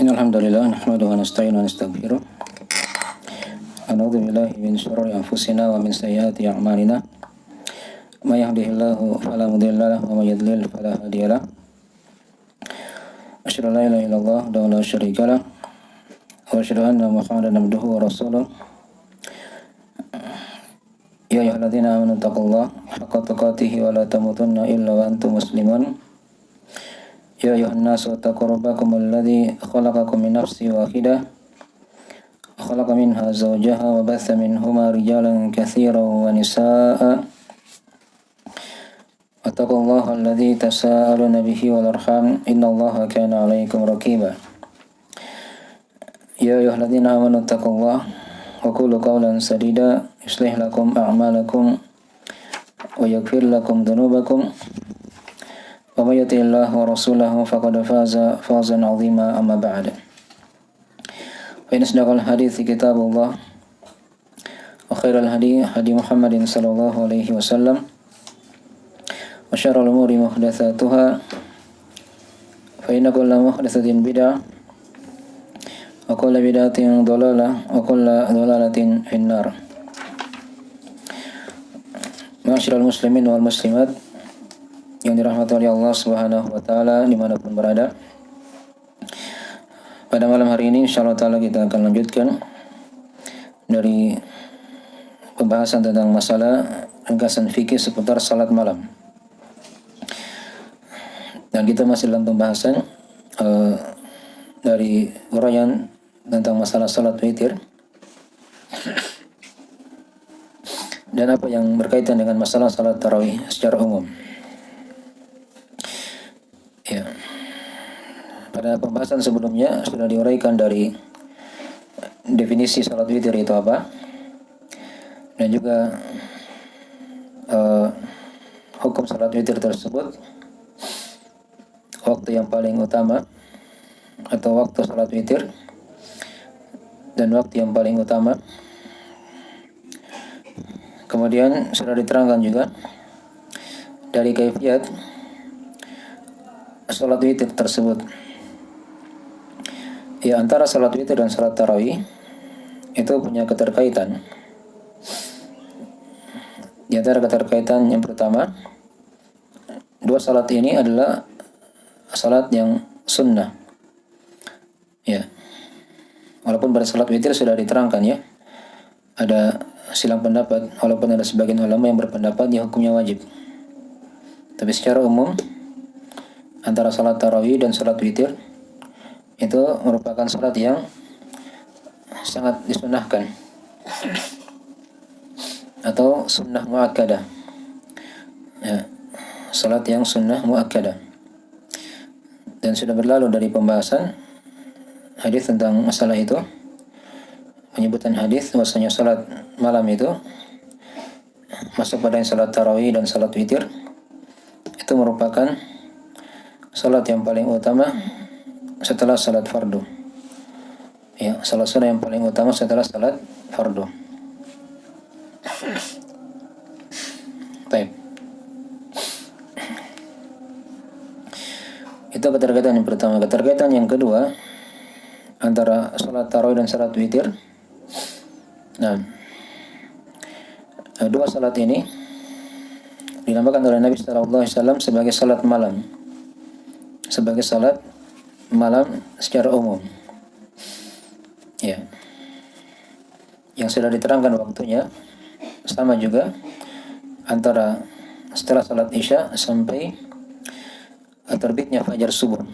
Innalhamdulillah nahmaduhu wa nasta'inu wa nastaghfiruh. A'udzu billahi min syururi anfusina wa min sayyiati a'malina. May yahdihillahu fala mudilla lahu wa may yudlil fala hadiya lahu. Asyhadu an la ilaha illallah wa la syarika lahu wa asyhadu anna Muhammadan abduhu wa rasuluh. Ya ayyuhalladzina amanu taqullaha haqqa tuqatih wa la tamutunna illa wa antum muslimun. Ya ayuhan nasu taqu rabbakum alladzi khalaqakum min nafsin wahidah wa khalaqa minha zawjaha wa batha minhuma rijalan katsiran wa nisaa'a wattaqullaha alladzi tasaaluna bihi wal arham innallaha kana 'alaykum raqiba. Ya ayyuhalladzina amanu taqullaha wa qulu qawlan sadida yuslih lakum a'malakum wa yaghfir lakum dhunubakum wa may yuti'illah wa rasulahu faqad faza fawzan 'azima amma ba'd. Fa inna asdaqal hadithi kitabullah wa khairal hadi Muhammadin sallallahu alaihi wasallam wa syarrul umuri muhdatsatuha fa inna kulla muhdatsatin bid'ah wa kulla bid'atin dhalalah wa kulla dhalalatin finnar. Ma'asyiral muslimin wal muslimat yang dirahmati oleh Allah Subhanahu wa taala dimanapun berada. Pada malam hari ini insyaallah taala kita akan lanjutkan dari pembahasan tentang masalah ringkasan fikih seputar salat malam. Dan kita masih dalam pembahasan dari uraian tentang masalah salat witir dan apa yang berkaitan dengan masalah salat tarawih secara umum. Ya. Pada pembahasan sebelumnya sudah diuraikan dari definisi salat witir itu apa, dan juga hukum salat witir tersebut, waktu yang paling utama atau waktu salat witir, dan waktu yang paling utama. Kemudian sudah diterangkan juga dari kaifiat salat witir tersebut. Ya, antara salat witir dan salat tarawih itu punya keterkaitan. Di antara keterkaitan yang pertama, dua salat ini adalah salat yang sunnah. Ya. Walaupun pada salat witir sudah diterangkan ya, ada silang pendapat, walaupun ada sebagian ulama yang berpendapat dia hukumnya wajib. Tapi secara umum antara salat tarawih dan salat witir itu merupakan salat yang sangat disunahkan atau sunnah muakkadah. Ya, salat yang sunnah muakkadah. Dan sudah berlalu dari pembahasan hadis tentang masalah itu, penyebutan hadis bahwasanya salat malam itu masuk pada salat tarawih dan salat witir itu merupakan salat yang paling utama setelah salat fardu. Ya, salat sunnah yang paling utama setelah salat fardu. Baik. Itu keterkaitan yang pertama. Keterkaitan yang kedua antara salat tarawih dan salat witir. Nah, dua salat ini dinamakan oleh Nabi sallallahu alaihi wasallam sebagai salat malam. Sebagai salat malam secara umum. Ya. Yang sudah diterangkan waktunya sama juga antara setelah salat Isya sampai terbitnya fajar subuh.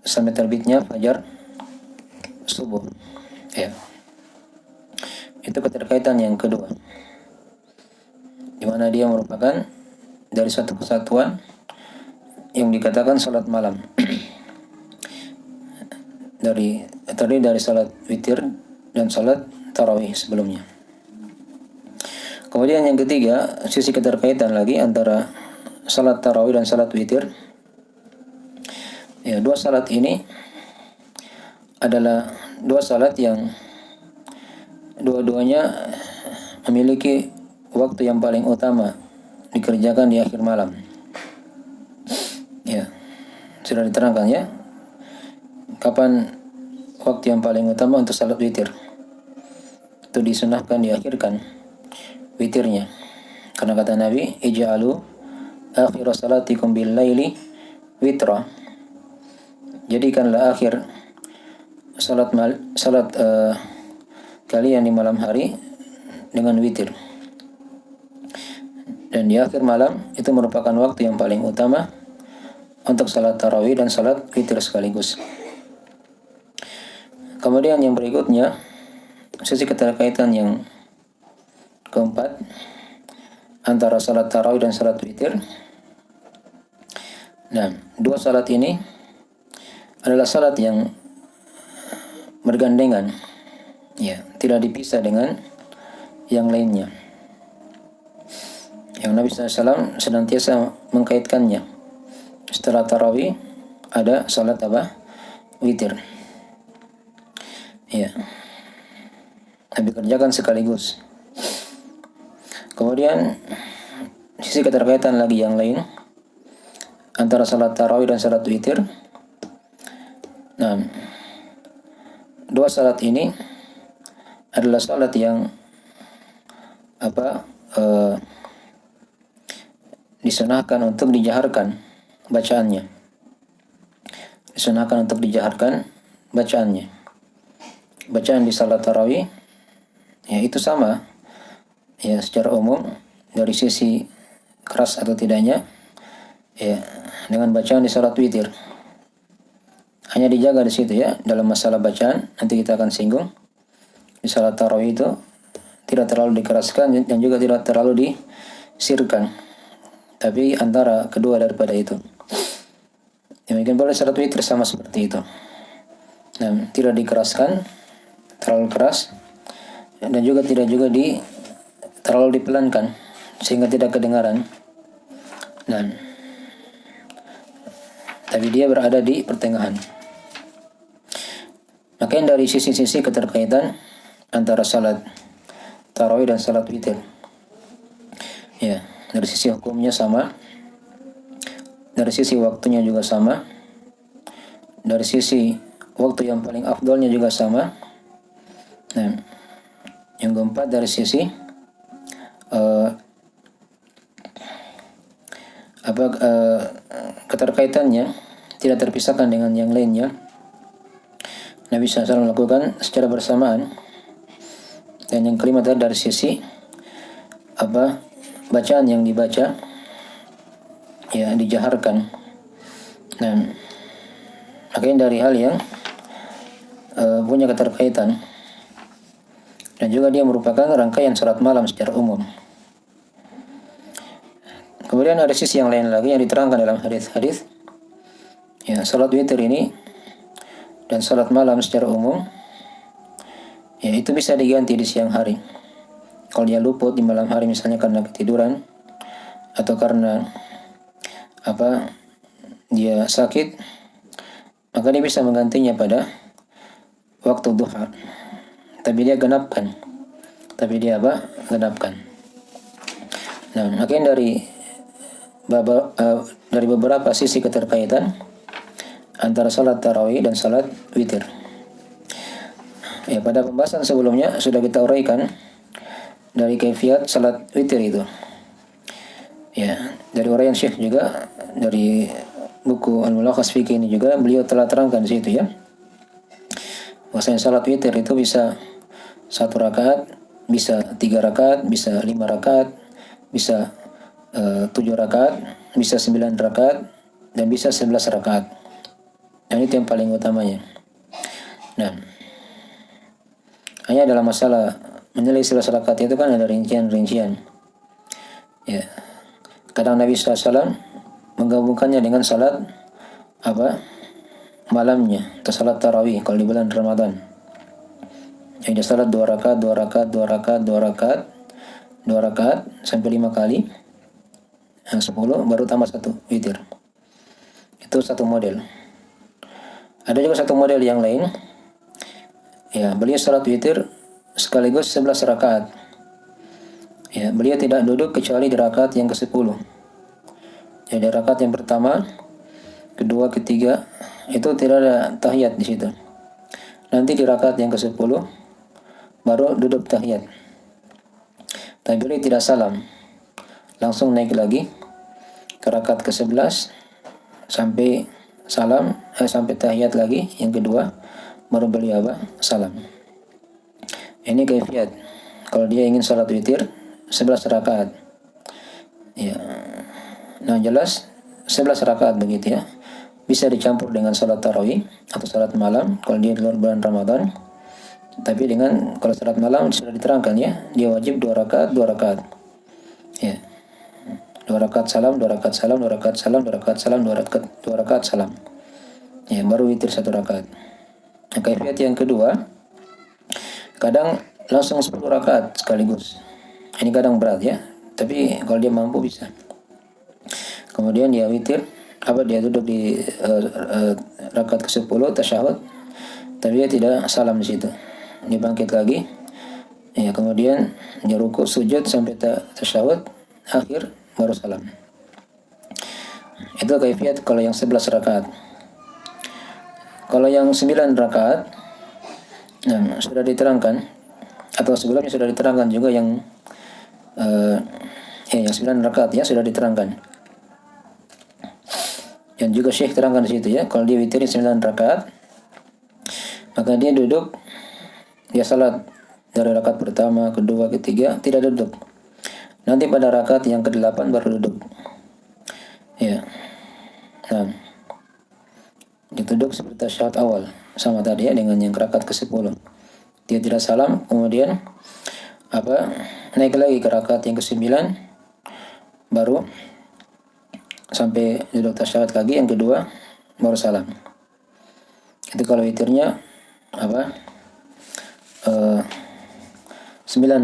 Sampai terbitnya fajar subuh. Ya. Itu keterkaitan yang kedua. Di mana dia merupakan dari satu kesatuan yang dikatakan salat malam. Terdiri dari salat witir dan salat tarawih sebelumnya. Kemudian yang ketiga, sisi keterkaitan lagi antara salat tarawih dan salat witir. Ya, dua salat ini adalah dua salat yang dua-duanya memiliki waktu yang paling utama dikerjakan di akhir malam. Ya, sudah diterangkan ya. kapan waktu yang paling utama untuk salat witir? Itu disunahkan diakhirkan witirnya. Karena kata Nabi, ij'alu akhir salatikum bil laili witra. Jadikanlah akhir salat kalian di malam hari dengan witir. Dan di akhir malam itu merupakan waktu yang paling utama untuk salat tarawih dan salat witir sekaligus. Kemudian yang berikutnya, sisi keterkaitan yang keempat antara salat tarawih dan salat witir. Nah, dua salat ini adalah salat yang bergandengan, ya, tidak dipisah dengan yang lainnya. Yang Nabi SAW senantiasa mengkaitkannya. Setelah tarawih ada salat apa? Witir. Ya, Nabi kerjakan sekaligus. Kemudian sisi keterkaitan lagi yang lain antara salat tarawih dan salat witir. Nah, dua salat ini adalah salat yang disunahkan untuk dijaharkan bacaannya. Disunahkan untuk dijaharkan bacaannya. Bacaan di salat tarawih ya itu sama ya secara umum dari sisi keras atau tidaknya ya dengan bacaan di salat witir. Hanya dijaga di situ ya dalam masalah bacaan, nanti kita akan singgung. Di salat tarawih itu tidak terlalu dikeraskan dan juga tidak terlalu disirkan, tapi antara kedua daripada itu. Demikian pula salat witir sama seperti itu. Nah, tidak dikeraskan terlalu keras dan juga tidak terlalu dipelankan sehingga tidak kedengaran. Nah, tapi dia berada di pertengahan. Makanya dari sisi-sisi keterkaitan antara salat tarawih dan salat witir, ya, dari sisi hukumnya sama, dari sisi waktunya juga sama, dari sisi waktu yang paling afdolnya juga sama. Nah, yang keempat dari sisi keterkaitannya tidak terpisahkan dengan yang lainnya. Nabi SAW melakukan secara bersamaan. Dan yang kelima adalah dari sisi bacaan yang dibaca ya dijaharkan. Nah, makanya dari hal yang punya keterkaitan dan juga dia merupakan rangkaian salat malam secara umum. Kemudian ada sisi yang lain lagi yang diterangkan dalam hadis-hadis. Ya, salat witir ini dan salat malam secara umum ya itu bisa diganti di siang hari. Kalau dia luput di malam hari misalnya karena ketiduran atau karena dia sakit, maka dia bisa menggantinya pada waktu duha. Tapi dia genapkan. Genapkan. Nah, makanya dari beberapa sisi keterkaitan antara salat tarawih dan salat witir. Ya, pada pembahasan sebelumnya sudah kita uraikan dari kaifiat salat witir itu. Ya, dari uraian Syekh juga dari buku Al-Mulakhas Fiqh ini juga beliau telah terangkan di situ ya. Bahwasanya salat witir itu bisa 1 rakaat, bisa 3 rakaat, bisa 5 rakaat, bisa 7 rakaat, bisa 9 rakaat, dan bisa 11 rakaat. Dan itu yang paling utamanya. Nah, hanya dalam masalah menilai 11 rakaat itu kan ada rincian-rincian. Ya. Kadang Nabi SAW menggabungkannya dengan salat malamnya atau salat tarawih kalau di bulan Ramadan. Jadi salat 2 rakaat, 2 rakaat, 2 rakaat, 2 rakaat, 2 rakaat sampai 5 kali. Yang 10 baru tambah 1 witir. Itu satu model. Ada juga satu model yang lain. Ya, beliau salat witir sekaligus 11 rakaat. Ya, beliau tidak duduk kecuali di rakaat yang ke-10. Jadi rakaat yang pertama, kedua, ketiga, itu tidak ada tahiyat di situ. Nanti di rakaat yang ke-10 baru duduk tahiyat. Tapi beliau tidak salam, langsung naik lagi ke rakaat ke-11 sampai sampai tahiyat lagi yang kedua, baru beliau salam. Ini kaifiat kalau dia ingin salat witir 11 rakaat. Ya. Nah, jelas 11 rakaat begitu ya. Bisa dicampur dengan salat tarawih atau salat malam kalau dia di luar bulan Ramadan. Tapi kalau salat malam sudah diterangkan ya, dia wajib 2 rakaat, 2 rakaat. Ya. 2 rakaat salam, 2 rakaat salam, 2 rakaat salam, 2 rakaat salam, 2 rakaat salam. Ya, baru witir 1 rakaat. Nah, kaifiat yang kedua, kadang langsung 10 rakaat sekaligus. Ini kadang berat ya, tapi kalau dia mampu bisa. Kemudian dia witir, dia duduk di rakaat ke-10 tasyahud, tapi dia tidak salam di situ. Dia bangkit lagi. Ya, kemudian dia rukuk sujud sampai tasyahud akhir baru salam. Itu kaifiat kalau yang 11 rakaat. Kalau yang 9 rakaat, nah, sudah diterangkan atau sebelumnya sudah diterangkan juga yang yang 9 rakaat ya sudah diterangkan. Dan juga Syekh terangkan di situ ya, kalau dia witir 9 rakaat, maka dia duduk, dia salat dari rakaat pertama, kedua, ketiga, tidak duduk. Nanti pada rakaat yang ke-8 baru duduk. Ya. Nah, dia duduk seperti tasyahud awal sama tadi ya dengan yang rakaat ke-10. Dia tidak salam, kemudian naik lagi ke rakaat yang ke-9 baru sampai duduk tasyahud lagi yang kedua baru salam. Itu kalau witirnya 9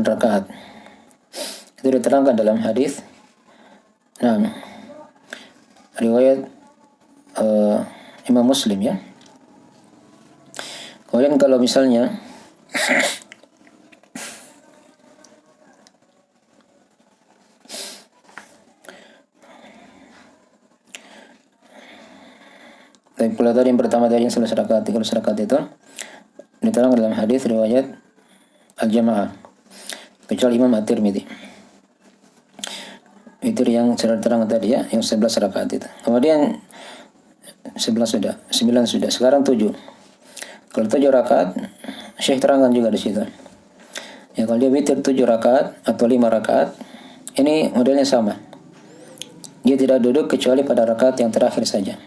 rakaat. Itu diterangkan dalam hadis. Nah, riwayat Imam Muslim ya. Kemudian kalau misalnya kalau tadi yang pertama tadi yang 11 rakaat, 13 rakaat itu diterangkan dalam hadis riwayat Al-Jamaah kecuali Imam At-Tirmidzi. Itu yang sudah diterangkan tadi ya, yang 11 rakaat itu. Kemudian 11 sudah, 9 sudah, sekarang 7. Kalau 7 rakaat, Syekh terangkan juga di situ. Ya, kalau dia witir 7 rakaat atau 5 rakaat, ini modelnya sama. Dia tidak duduk kecuali pada rakaat yang terakhir saja.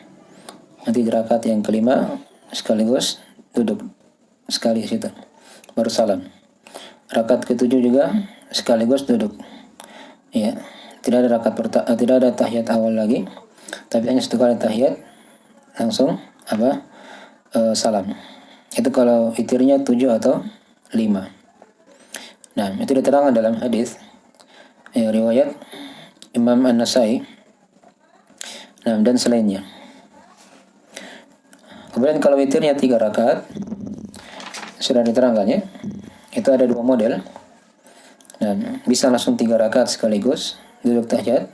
Nanti di rakaat yang kelima sekaligus duduk sekali di situ, baru salam. Rakaat ke-7 juga sekaligus duduk. Ya, tidak ada tahiyat awal lagi, tapi hanya 1 kali tahiyat langsung salam. Itu kalau witirnya 7 atau 5. Nah, itu diterangkan dalam hadis riwayat Imam An-Nasai dan selainnya. Kemudian kalau witirnya 3 rakaat sudah diterangkan ya. Itu ada 2 model. Dan bisa langsung 3 rakaat sekaligus duduk tahiyat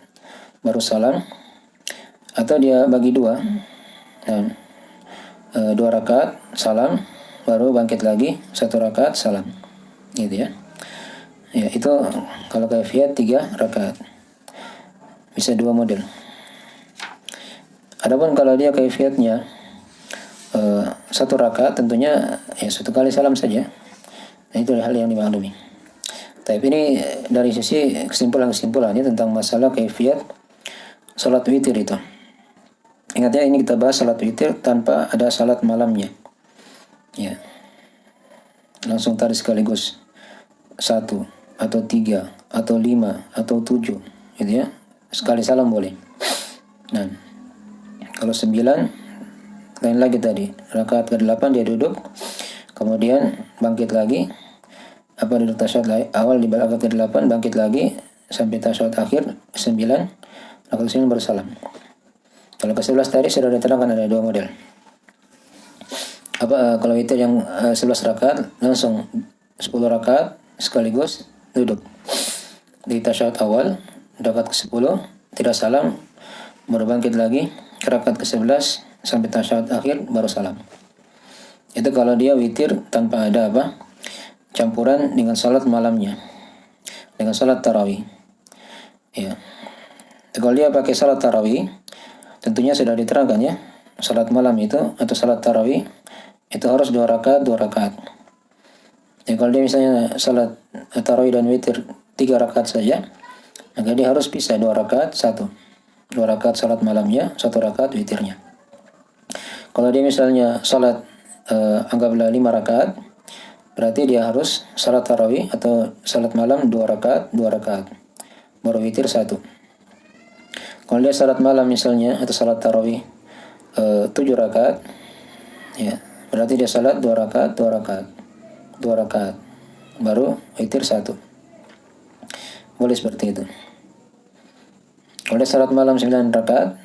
baru salam, atau dia bagi 2 dan 2 rakaat salam baru bangkit lagi 1 rakaat salam. Gitu ya. Ya, itu kalau kaifiat 3 rakaat. Bisa 2 model. Adapun kalau dia kaifiatnya 1 rakaat, tentunya ya 1 kali salam saja. Nah, itu hal yang dimaklumi. Tapi ini dari sisi kesimpulannya tentang masalah kaifiat salat witir itu. Ingat ya, ini kita bahas salat witir tanpa ada salat malamnya. Ya. Langsung tadi sekaligus 1 atau 3 atau 5 atau 7 gitu ya. Sekali salam boleh. Nah, kalau 9 lain lagi tadi, rakaat ke-8 dia duduk, kemudian bangkit lagi, duduk tasyahud awal di rakaat ke-8, bangkit lagi sampai tasyahud akhir 9, rakaat ke-9 baru salam. Kalau ke-11 tadi sudah diterangkan ada 2 model. Kalau itu yang 11 rakaat langsung 10 rakaat sekaligus duduk di tasyahud awal, rakaat ke-10 tidak salam, baru bangkit lagi rakaat ke-11 sampai tasyahud akhir baru salam. Itu kalau dia witir tanpa ada campuran dengan salat malamnya, dengan salat tarawih. Ya. Kalau dia pakai salat tarawih, tentunya sudah diterangkan ya, salat malam itu atau salat tarawih itu harus 2 rakaat. Ya, kalau dia misalnya salat tarawih dan witir 3 rakaat saja, maka dia harus pisah 2 rakaat, 2 rakaat salat malamnya, 1 rakaat witirnya. Kalau dia misalnya salat anggaplah 5 rakaat, berarti dia harus salat tarawih atau salat malam 2 rakaat, 2 rakaat. Baru witir 1. Kalau dia salat malam misalnya atau salat tarawih 7 rakaat, ya, berarti dia salat 2 rakaat, 2 rakaat. 2 rakaat. Baru witir 1. Boleh seperti itu. Kalau dia salat malam 9 rakaat,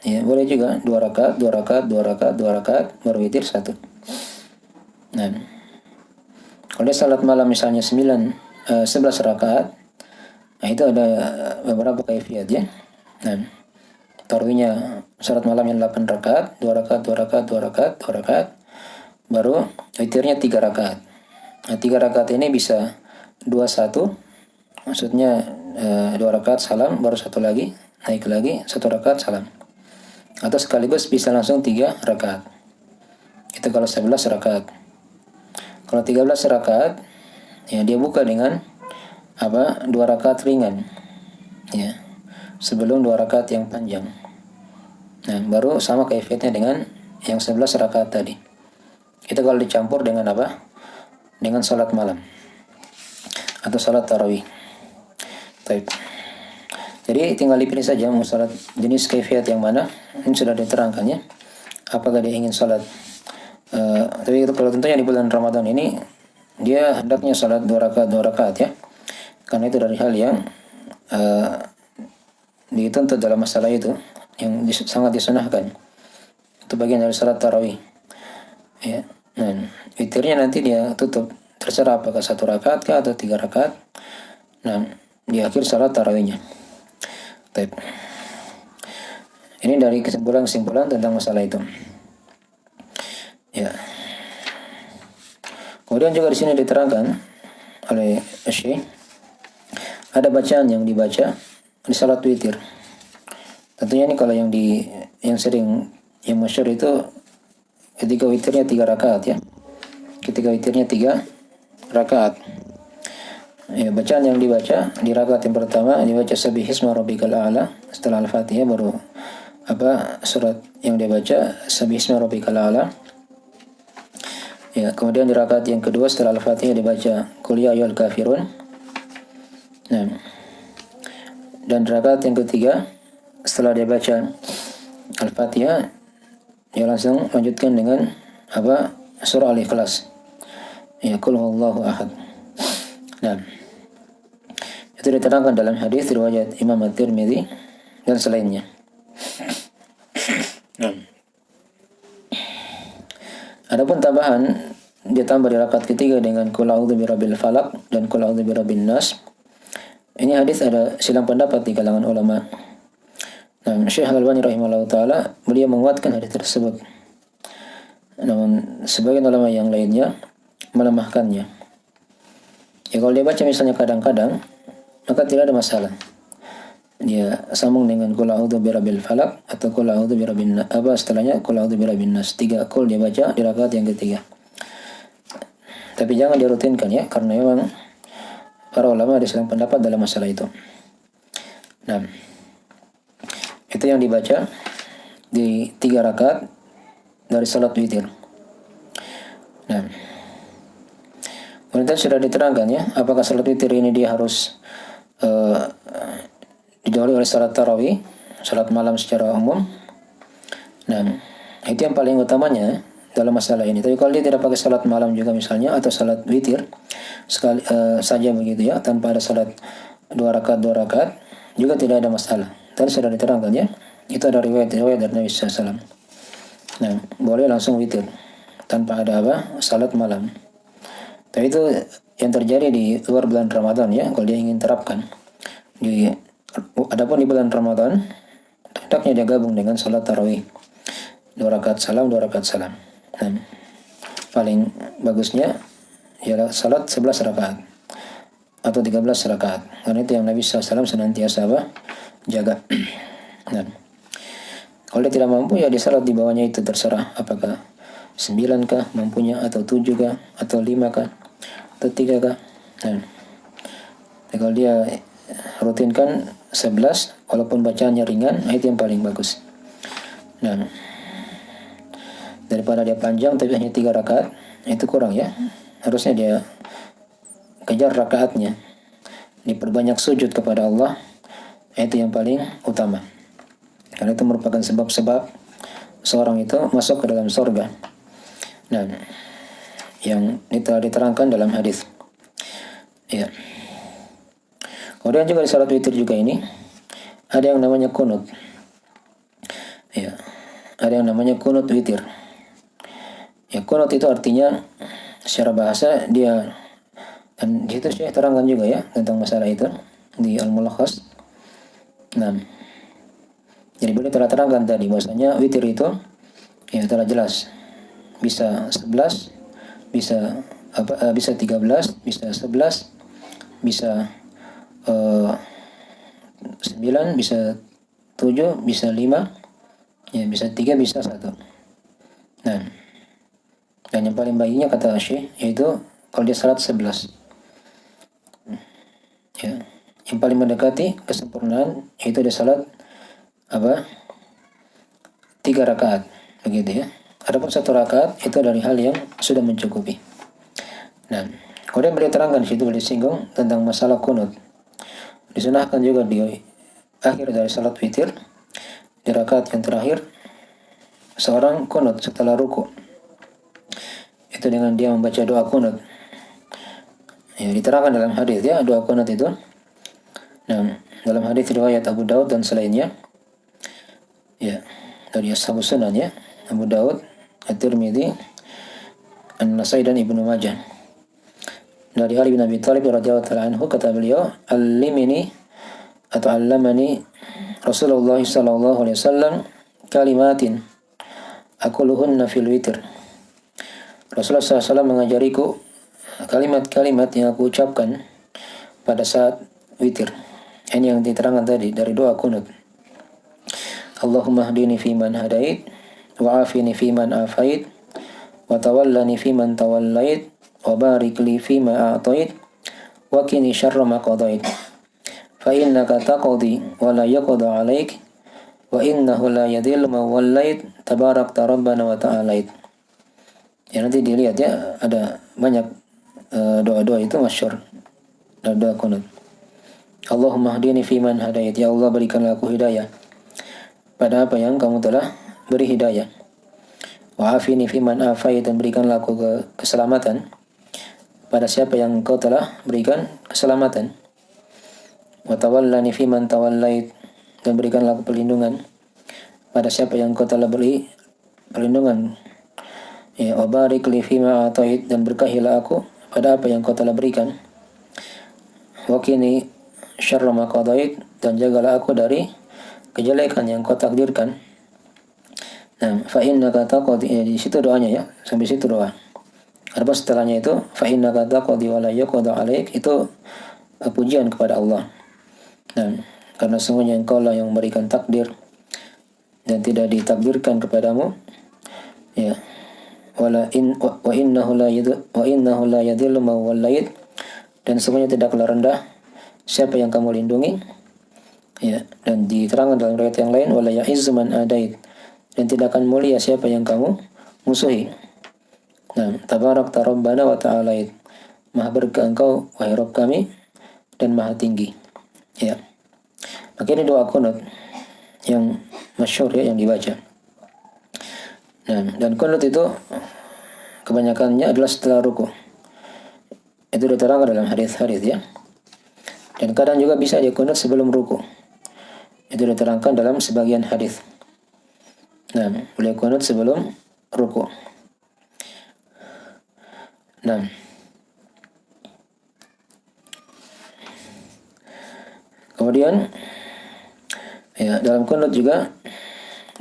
ya, boleh juga 2 rakaat, 2 rakaat, 2 rakaat, 2 rakaat, baru witir 1. Nah, kalau dia salat malam misalnya 11 rakaat, nah itu ada beberapa kaifiat ya. Nah, tarawihnya salat malam yang 8 rakaat, 2 rakaat, 2 rakaat, 2 rakaat, 2 rakaat, baru witirnya 3 rakaat. Nah, 3 rakaat ini bisa 2-1, maksudnya 2 rakaat salam, baru 1 lagi, naik lagi, 1 rakaat salam. Atau sekaligus bisa langsung 3 rakaat. Itu kalau 11 rakaat. Kalau 13 rakaat, ya dia buka dengan 2 rakaat ringan. Ya. Sebelum 2 rakaat yang panjang. Nah, baru sama kaifiatnya dengan yang 11 rakaat tadi. Itu kalau dicampur dengan dengan salat malam atau salat tarawih. Baik. Jadi tinggal dipilih saja mau salat jenis kaifiat yang mana. Ini sudah diterangkan ya. Apakah dia ingin salat tapi itu kalau tentunya di bulan Ramadan ini dia hendaknya salat 2 rakaat 2 rakaat ya. Karena itu dari hal yang dituntut dalam masalah itu yang sangat disunahkan. Itu bagian dari salat tarawih. Ya. Nah, witirnya nanti dia tutup, terserah apakah 1 rakaat kah atau 3 rakaat. Nah, di akhir salat tarawihnya. Baik. Ini dari kesimpulan tentang masalah itu. Ya. Kemudian juga di sini diterangkan oleh Syekh ada bacaan yang dibaca di salat witir. Tentunya ini kalau yang sering yang masyhur itu ketika witirnya 3 rakaat ya. Ketika witirnya 3 rakaat. Ya, bacaan yang dibaca di rakaat yang pertama dibaca Sabbihisma rabbikal a'la, setelah Al-Fatihah baru surat yang dibaca Sabbihisma rabbikal a'la. Ya, kemudian di rakaat yang kedua setelah Al-Fatihah dibaca Qul ya ayyuhal kafirun. Nah, dan di rakaat yang ketiga setelah dia baca Al-Fatihah dia langsung lanjutkan dengan surah Al-Ikhlas. Ya, Qul huwallahu ahad. Nah, itu diterangkan dalam hadis riwayat Imam At-Tirmidzi dan selainnya. Adapun tambahan dia tambah di rakaat ketiga dengan Qul a'udzu birabbil falaq dan Qul a'udzu birabbin nas. Ini hadis ada silang pendapat di kalangan ulama. Nah, Syekh Al-Albani rahimahullah taala beliau menguatkan hadis tersebut. Namun sebagian ulama yang lainnya melemahkannya. Ya kalau dia baca misalnya kadang-kadang maka tidak ada masalah. Dia sambung dengan Qul a'udzu birabbil falaq atau Qul a'udzu birabbin nas. Setelahnya Qul a'udzu birabbin nas. 3 qul dia baca di rakaat yang ketiga. Tapi jangan dirutinkan ya, karena memang para ulama ada silang pendapat dalam masalah itu. Nah, itu yang dibaca di 3 rakaat dari salat witir. Nah, kemudian sudah diterangkan ya, apakah salat witir ini dia harus didahului oleh salat tarawih, salat malam secara umum. Nah, itu yang paling utamanya dalam masalah ini. Tapi kalau dia tidak pakai salat malam juga misalnya atau salat witir sekali saja begitu ya, tanpa ada salat 2 rakaat 2 rakaat juga tidak ada masalah. Tadi sudah diterangkan ya, itu ada riwayat dari Nabi SAW. Nah, boleh langsung witir tanpa ada salat malam. Tapi itu yang terjadi di luar bulan Ramadan ya, kalau dia ingin terapkan. Adapun di bulan Ramadan hendaknya dia gabung dengan salat tarawih. 2 rakaat salam, 2 rakaat salam. Nah, paling bagusnya ialah salat 11 rakaat atau 13 rakaat. Karena itu yang Nabi SAW senantiasa jaga. Nah, kalau dia tidak mampu ya di salat di bawahnya itu terserah apakah 9 kah mampunya atau 7 kah atau 5 kah atau 3 kah. Nah, kalau dia rutinkan 11 walaupun bacaannya ringan, itu yang paling bagus. Nah, daripada dia panjang tapi hanya 3 rakaat, itu kurang ya. Harusnya dia kejar rakaatnya, diperbanyak sujud kepada Allah, itu yang paling utama. Karena itu merupakan sebab-sebab seorang itu masuk ke dalam surga. Nah, yang telah diterangkan dalam hadis. Ya. Kemudian juga di salat witir juga ini ada yang namanya kunut. Ya. Ada yang namanya kunut witir. Ya, kunut itu artinya secara bahasa dia, dan di situ saya terangkan juga ya tentang masalah itu di Al-Mulakhas. Nah, jadi beliau telah terangkan tadi bahwasanya witir itu ya telah jelas bisa 11, bisa bisa 13, bisa 11, bisa 9, bisa 7, bisa 5, ya bisa 3, bisa 1. Nah, dan yang paling baiknya kata Syekh yaitu kalau dia salat 11. Ya, yang paling mendekati kesempurnaan yaitu dia salat 3 rakaat begitu ya. Adapun 1 rakaat itu dari hal yang sudah mencukupi. Nah, kemudian beliau terangkan di situ, beliau singgung tentang masalah kunut. Disunahkan juga di akhir dari salat witir, di rakaat yang terakhir, seorang kunut setelah ruku. Itu dengan dia membaca doa kunut. Ya, diterangkan dalam hadis ya doa kunut itu. Nah, dalam hadis riwayat Abu Daud dan selainnya, ya dari Ashabus Sunan ya, Abu Daud, At-Tirmidzi, An-Nasai dan Ibnu Majah. Dari Ali bin Abi Thalib radhiyallahu ta'ala anhu kata beliau, "Allimni atau allamani Rasulullah sallallahu alaihi wasallam kalimatin aquluhunna fil witr." Rasulullah SAW mengajariku kalimat-kalimat yang aku ucapkan pada saat witir. Ini yang diterangkan tadi dari doa kunut. Allahumma hdini fiman hadait, wa afini fiman afait, wa tawallani fiman tawallait, wa barik li fima a'tait, wa qini syarra ma qadait. Fa innaka taqdi wa la yuqda 'alaik, wa innahu la yadhillu man wallait, tabarakta rabbana wa ta'alait. Ya nanti dilihat ya, ada banyak doa-doa itu masyhur. Doa kunut. Allahumma hdini fiman hadait, ya Allah berikanlah aku hidayah pada apa yang kamu telah beri hidayah. Wa afini fiman afait, dan berikanlah aku keselamatan pada siapa yang engkau telah berikan keselamatan. Wa tawallani fiman tawallait, dan berikanlah aku perlindungan pada siapa yang engkau telah beri perlindungan. Ya, wa barik li fima atait, dan berkahilah aku pada apa yang engkau telah berikan. Wa qini syarra ma qadait, dan jagalah aku dari kejelekan yang kau takdirkan. Nah, fa innaka taqdi, di situ doanya ya, sampai situ doa. Adapun setelahnya itu fa innaka taqdi wa la yuqda 'alaik, itu pujian kepada Allah. Dan karena sungguhnya engkau lah yang memberikan takdir dan tidak ditakdirkan kepadamu. Ya. Wa innahu la yadhillu man wallait, dan sungguhnya tidaklah rendah siapa yang kamu lindungi. Ya, dan diterangkan dalam riwayat yang lain, wala ya'izzu man adait, dan tidak akan mulia siapa yang kamu musuhi. Nah, tabarakta rabbana wa ta'alait, maha berkah engkau wahai Rabb kami dan maha tinggi. Ya. Maka ini doa kunut yang masyhur ya, yang dibaca. Nah, dan kunut itu kebanyakannya adalah setelah ruku. Itu diterangkan dalam hadis-hadis ya. Dan kadang juga bisa dia kunut sebelum ruku. Itu diterangkan dalam sebagian hadis. Nah, boleh kunut sebelum ruku. Nah, kemudian ya dalam kunut juga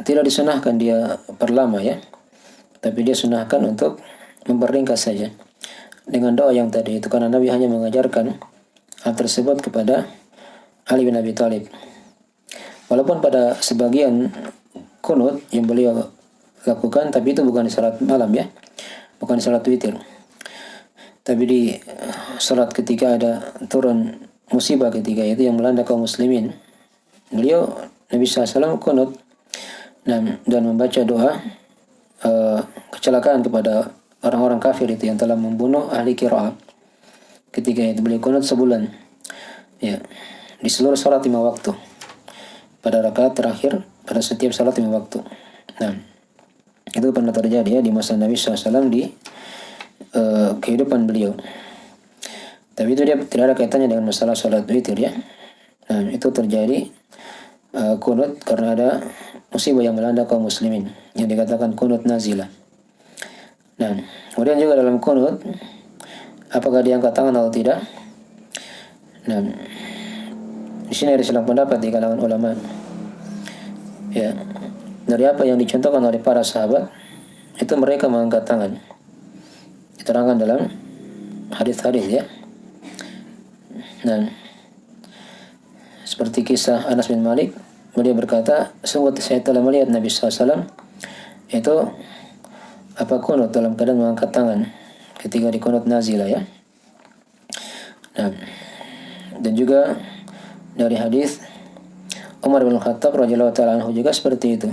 tidak disunahkan dia perlama ya, tapi dia sunahkan untuk memperingkas saja dengan doa yang tadi itu, karena Nabi hanya mengajarkan hal tersebut kepada Ali bin Abi Thalib. Walaupun pada sebagian kunut yang beliau lakukan, tapi itu bukan di salat malam ya, bukan di salat witir. Tapi di salat ketika ada turun musibah ketika itu yang melanda kaum muslimin, beliau Nabi SAW kunut dan membaca doa kecelakaan kepada orang-orang kafir itu yang telah membunuh ahli qiraah. Ketika itu beliau kunut sebulan ya, di seluruh salat 5 waktu, pada rakaat terakhir pada setiap salat 5 waktu. Nah, itu pernah terjadi ya di masa Nabi SAW di kehidupan beliau. Tapi itu dia tidak ada kaitannya dengan masalah salat witir ya. Nah, itu terjadi kunut karena ada musibah yang melanda kaum muslimin yang dikatakan kunut nazilah. Nah, kemudian juga dalam kunut, apakah diangkat tangan atau tidak? Nah, di sini ada silang pendapat di kalangan ulama. Ya, dari apa yang dicontohkan oleh para sahabat, itu mereka mengangkat tangan. Diterangkan dalam hadis-hadis ya. Dan seperti kisah Anas bin Malik, beliau berkata, sungguh saya telah melihat Nabi SAW itu kunut dalam keadaan mengangkat tangan ketika di kunut nazilah ya. Nah, dan juga dari hadis Umar bin Khattab radhiyallahu taala anhu juga seperti itu.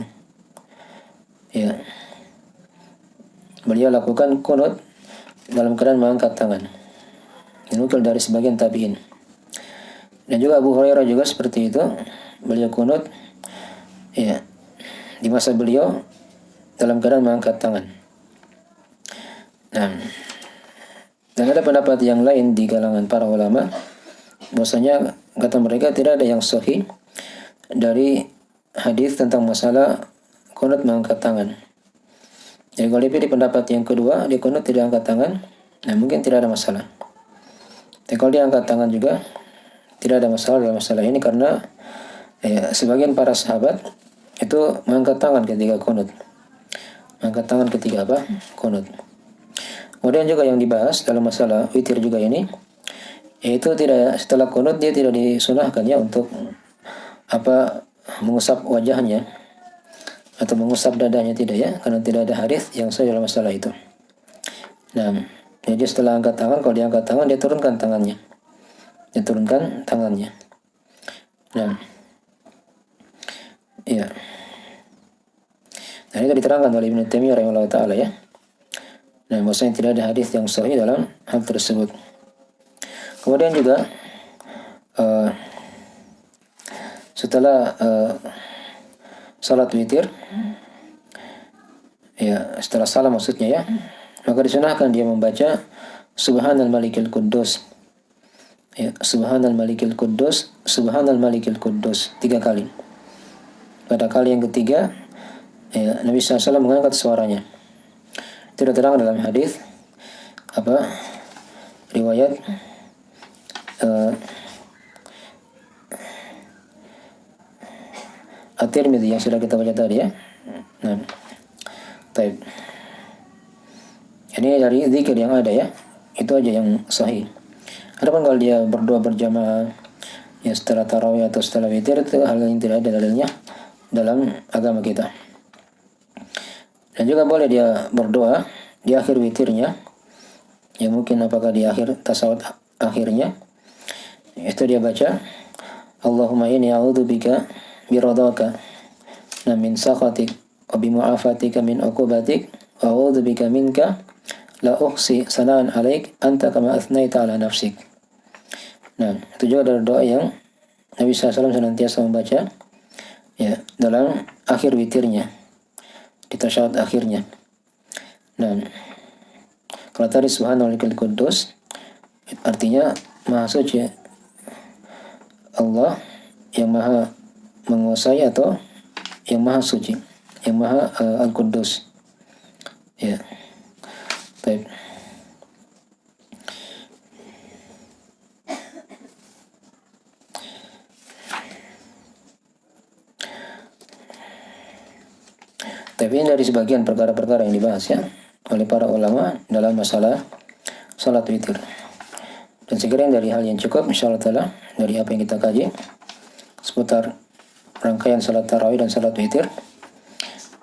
Ya. Beliau lakukan kunut dalam keadaan mengangkat tangan. Dinukil dari sebagian tabi'in. Dan juga Abu Hurairah juga seperti itu. Beliau kunut ya di masa beliau dalam keadaan mengangkat tangan. Nah, dan ada pendapat yang lain di kalangan para ulama, bahwasanya kata mereka tidak ada yang sahih dari hadis tentang masalah kunut mengangkat tangan. Jadi kalau dipilih pendapat yang kedua, dia kunut tidak angkat tangan, nah mungkin tidak ada masalah. Tapi kalau dia angkat tangan juga tidak ada masalah dalam masalah ini, karena sebagian para sahabat itu mengangkat tangan ketika kunut. Mengangkat tangan ketika kunut. Kemudian juga yang dibahas dalam masalah witir juga ini, yaitu tidak setelah kunut dia tidak disunahkan ya untuk mengusap wajahnya atau mengusap dadanya, tidak ya, karena tidak ada hadis yang sahih dalam masalah itu. Nah, jadi setelah angkat tangan, kalau dia angkat tangan dia turunkan tangannya. Dia turunkan tangannya. Nah, iya. Nah, itu diterangkan oleh Ibnu Taimiyah rahimahullah taala ya. Nah, maksudnya tidak ada hadis yang sahih dalam hal tersebut. Kemudian juga setelah salat witir ya, setelah salam maksudnya ya, maka disunahkan dia membaca Subhanal Malikil Quddus ya, Subhanal Malikil Quddus, Subhanal Malikil Quddus 3 kali. Pada kali yang ketiga ya, Nabi SAW mengangkat suaranya. Tidak terang dalam hadis riwayat At-Tirmidzi yang sudah kita baca tadi ya. Nah, baik. Ini dari zikir yang ada ya, itu aja yang sahih. Adapun kalau dia berdoa berjamaah ya setelah tarawih atau setelah witir, itu hal yang tidak ada dalilnya dalam agama kita. Dan juga boleh dia berdoa di akhir witirnya, ya mungkin apakah di akhir tasawuf akhirnya, itu dia baca Allahumma inni a'udzubika biradaka min sakhatik wa bimu'afatika min uqubatik wa a'udzubika minka la uhsi sana'an alaik anta kama athnaita ala nafsik. Nah, itu juga adalah doa yang Nabi SAW senantiasa membaca ya dalam akhir witirnya, di tasyahud akhirnya. Nah, kalau tadi Subhanallahil Quddus artinya Maha Suci Allah yang Maha menguasai atau yang Maha Suci, yang Maha Al-Quddus. Ya. Baik. Tapi ini dari sebagian perkara-perkara yang dibahas ya oleh para ulama dalam masalah salat witir. Dan sekiranya dari hal yang cukup insyaallah taala dari apa yang kita kaji seputar rangkaian salat tarawih dan salat witir.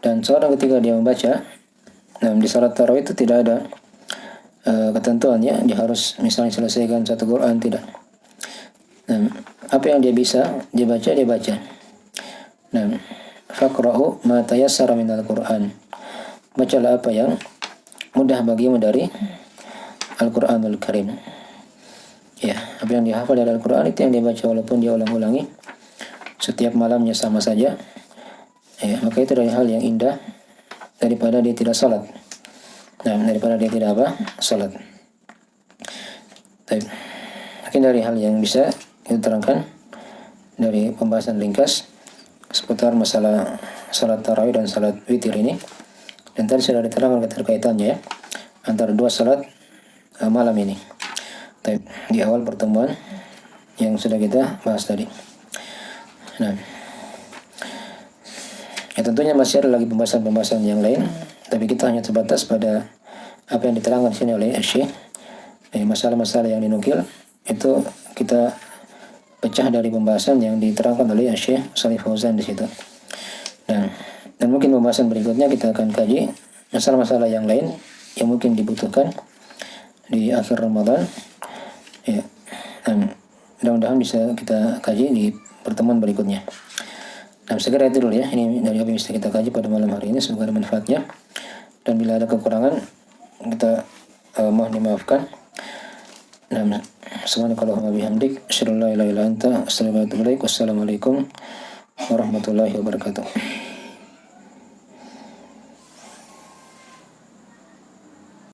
Dan seorang ketika dia membaca, nah di salat tarawih itu tidak ada ketentuannya dia harus misalnya selesaikan satu Quran, tidak. Nah, apa yang dia bisa dia baca. Nah, faqra'u ma tayassara minal Qur'an. Bacalah apa yang mudah bagimu dari Al-Qur'anul Karim. Ya, apa yang dihafal dari Al-Qur'an itu yang dia baca walaupun dia ulang-ulangi setiap malamnya sama saja. Ya, maka itu dari hal yang indah daripada dia tidak salat. Nah, daripada dia tidak apa? Salat. Baik. Mungkin dari hal yang bisa kita terangkan dari pembahasan ringkas seputar masalah salat tarawih dan salat witir ini. Dan tadi sudah diterangkan keterkaitannya ya antara dua salat malam ini. Baik, di awal pertemuan yang sudah kita bahas tadi. Nah, ya tentunya masih ada lagi pembahasan-pembahasan yang lain, tapi kita hanya terbatas pada apa yang diterangkan di sini oleh Syekh. Masalah-masalah yang dinukil itu kita pecah dari pembahasan yang diterangkan oleh Syekh Shalih Fauzan di situ. Nah, dan mungkin pembahasan berikutnya kita akan kaji masalah-masalah yang lain yang mungkin dibutuhkan di akhir Ramadan. Ya, dan mudah-mudahan bisa kita kaji di pertemuan berikutnya. Nah, segera itu dulu ya. Ini dari apa yang bisa kita kaji pada malam hari ini. Semoga ada manfaatnya. Dan bila ada kekurangan, kita mohon dimaafkan. Nah, subhanakallahumma bihamdik, asyhadu an la ilaha illa anta, astaghfiruka wa atubu ilaik. Wassalamualaikum warahmatullahi wabarakatuh.